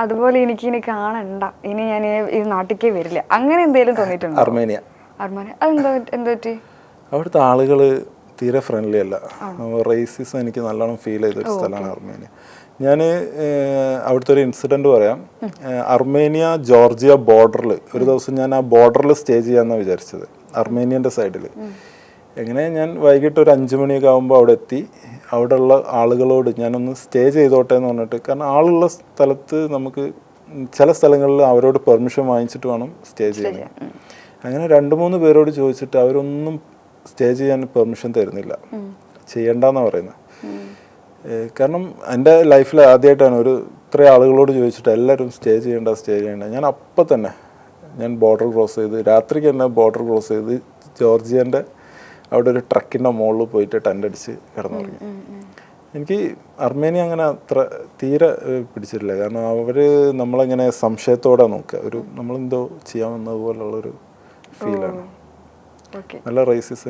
അതുപോലെ എനിക്ക് ഇനി കാണണ്ട, ഇനി ഞാൻ ഈ നാട്ടിലേക്ക് വരില്ല, അങ്ങനെ എന്തെങ്കിലും തോന്നിയിട്ടുണ്ടോ? അർമേനിയ. അതെന്താ എന്താ പറ്റി? അവിടുത്തെ ആളുകൾ തീരെ ഫ്രണ്ട്ലി അല്ല. റേസിസം എനിക്ക് നല്ലോണം ഫീൽ ചെയ്തൊരു സ്ഥലമാണ് അർമേനിയ. ഞാൻ അവിടുത്തെ ഒരു ഇൻസിഡൻറ്റ് പറയാം. അർമേനിയ ജോർജിയ ബോർഡറിൽ ഒരു ദിവസം ഞാൻ ആ ബോർഡറിൽ സ്റ്റേ ചെയ്യാമെന്നാണ് വിചാരിച്ചത്, അർമേനിയൻ്റെ സൈഡിൽ. എങ്ങനെ ഞാൻ വൈകിട്ട് ഒരു 5 മണിയൊക്കെ ആകുമ്പോൾ അവിടെ എത്തി. അവിടെയുള്ള ആളുകളോട് ഞാനൊന്ന് സ്റ്റേ ചെയ്തോട്ടെ എന്ന് പറഞ്ഞിട്ട്, കാരണം ആളുള്ള സ്ഥലത്ത് നമുക്ക് ചില സ്ഥലങ്ങളിൽ അവരോട് പെർമിഷൻ വാങ്ങിച്ചിട്ട് വേണം സ്റ്റേ ചെയ്യാൻ. അങ്ങനെ 2-3 പേരോട് ചോദിച്ചിട്ട് അവരൊന്നും സ്റ്റേ ചെയ്യാൻ പെർമിഷൻ തരുന്നില്ല, ചെയ്യണ്ടെന്നാണ് പറയുന്നത്. കാരണം എൻ്റെ ലൈഫിൽ ആദ്യമായിട്ടാണ് ഇത്ര ആളുകളോട് ചോദിച്ചിട്ട് എല്ലാവരും സ്റ്റേ ചെയ്യണ്ട. ഞാൻ അപ്പം തന്നെ ഞാൻ ബോർഡർ ക്രോസ് ചെയ്ത്, രാത്രിക്ക് തന്നെ ബോർഡർ ക്രോസ് ചെയ്ത് ജോർജിയൻ്റെ അവിടെ ഒരു ട്രക്കിൻ്റെ മുകളിൽ പോയിട്ട് ടെൻ്റ് അടിച്ച് കിടന്നുറങ്ങി. എനിക്ക് അർമേനിയ അങ്ങനെ തീരെ പിടിച്ചിട്ടില്ല. കാരണം അവർ നമ്മളെങ്ങനെ സംശയത്തോടെ നോക്കുക, നമ്മളെന്തോ ചെയ്യാമെന്നതുപോലുള്ളൊരു ഫീലാണ്. നല്ല റേസിസം